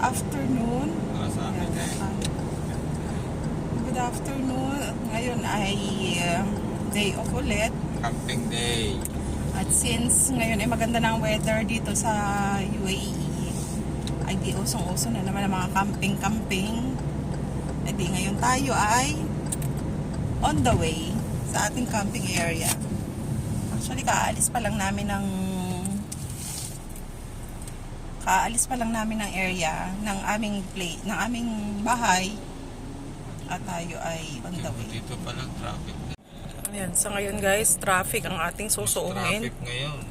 afternoon. Sa amin Good afternoon. Ngayon ay day off ulit. camping day. At since ngayon ay maganda na ang weather dito sa UAE, ay di usong-uso na naman ang mga camping-camping. At di ngayon tayo ay on the way sa ating camping area. Actually, kaalis pa lang namin ng area ng aming bahay at tayo ay on the way. Dito pa lang traffic na. Ayan, so ngayon guys, traffic ang ating susuungin. Traffic ngayon.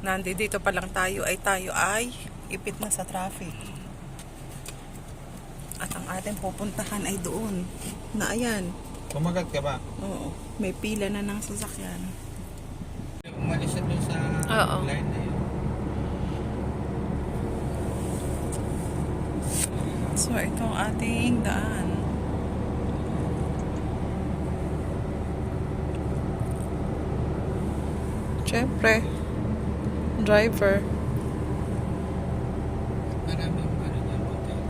Nandito pa lang tayo ay ipit na sa traffic. At ang ating pupuntahan ay doon. Na ayan. Kumagat ka ba? Oo, may pila na ng sasakyan. Umalis na doon sa Oo. line na yun. So ito ang ating daan. Siyempre, driver. Maraming dyan hotel.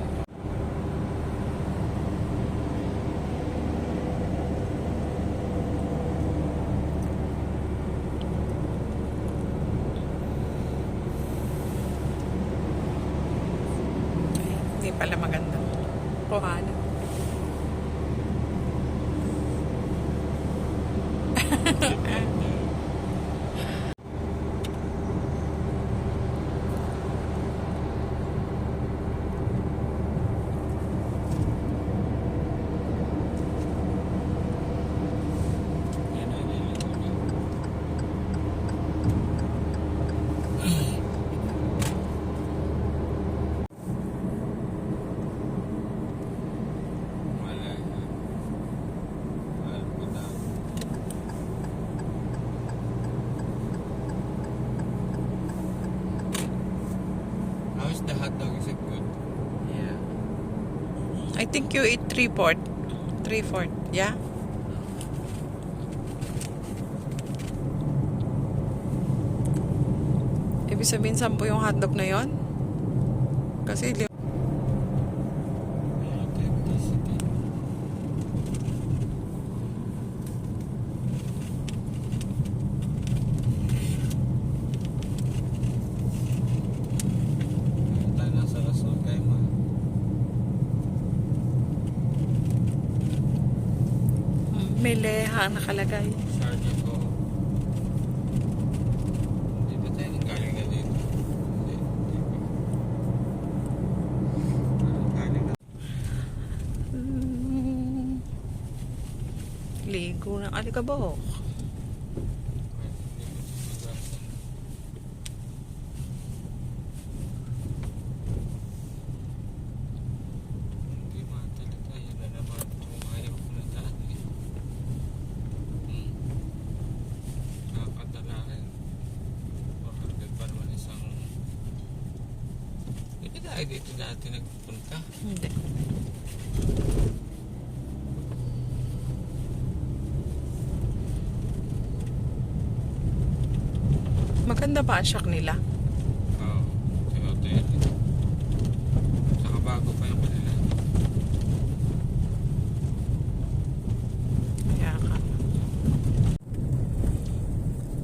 Hindi pala maganda. Kuhana. How's the hot dog? Is it good? Yeah. I think you eat 3/4. 3/4, yeah? Ibig sabihin 10 yung hotdog na yon? Kasi Authenticity. Tayo nasa Rasol kayo ma. may leha nakalagay. Sardi ko. Hindi ba tayo galing na dito? Hindi. Hindi ba? Galing na. Ligo ng alikabok. Hindi matala tayo na naman tumayo ko na dati. Nakakadala rin. Makagad pa naman isang... Hindi tayo dito dati nagpunta. Hindi. Maganda ba ang shack nila? Oo. Toyota yan. Saka bago pa yung kanila. Kaya ka.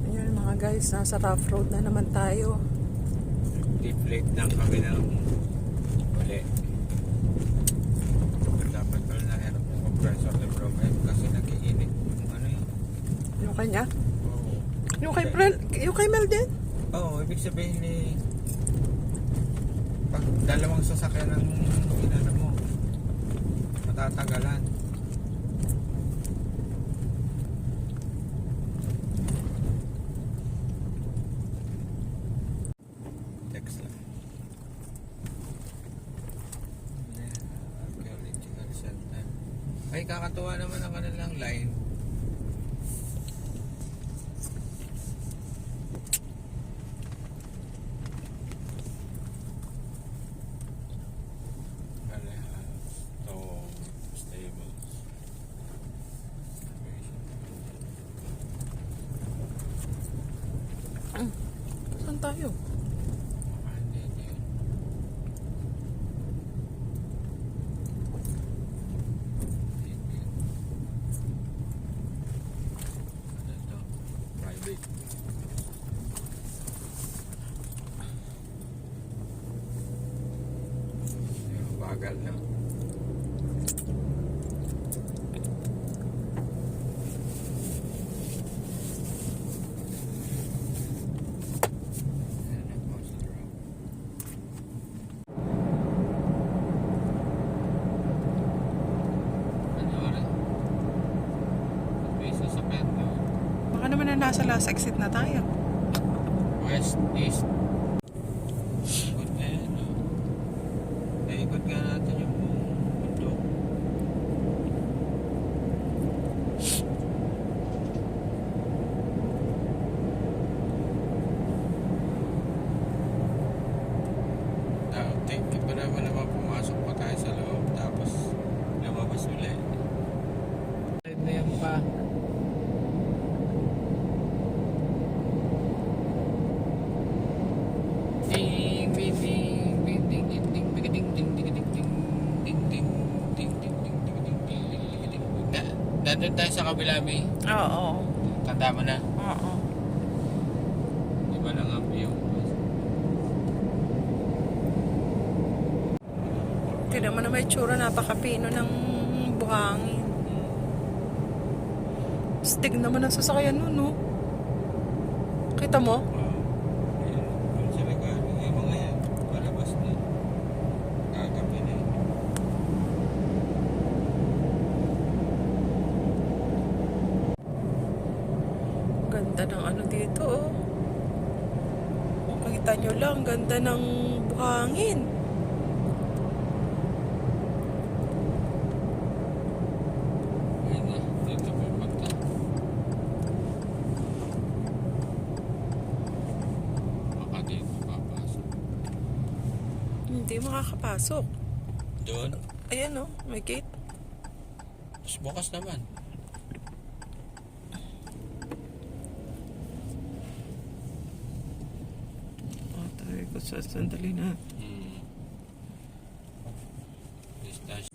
Ayan mga guys, nasa rough road na naman tayo. Deflate lang kami ng uli. Dapat pala naherap yung compressor ng problem kasi nag-iinit yung ano yun. Yung kanya? Oo. Yung kay Mel din? Oo, ibig sabihin ni pag dalawang sasakyan ng inano mo, matatagalan. Text lang. Archaeological Center. Ay, kakatuwa naman ang kanilang line. Saan tayo? Hindi yun. Bagal na. Ayan na po sa road. Ano oras? May sasakyan na. Baka naman na nasa last exit na tayo. West, east. Ikot na yan, no? Naikot nga natin yung bundok. Take pa naman pumasok pa tayo sa loob tapos lumabas ulit. Na yan pa. Ding ding ding ding ding ding ding ding ding ding ding ding ding ding ding ding ding ding ding ding. Nandun tayo sa kabila, May. Oo. Tanda mo na. Oo. Iba lang ang view. Tignan mo na may tsura, napakapino ng buhangin. Stig naman ang sasakyan nun, no? Kita mo? Doon sila galing. Yung mga yan, palabas na. Kagabi na yun. Ganda ng ano dito, oh. Makita nyo lang, ganda ng buhangin. Ayun na, dito pupunta. Baka dito papasok. Hindi makakapasok. Doon? Ayan, oh, may gate. Mas bukas naman. Oh, tayo ko sa sandali na. Distansya.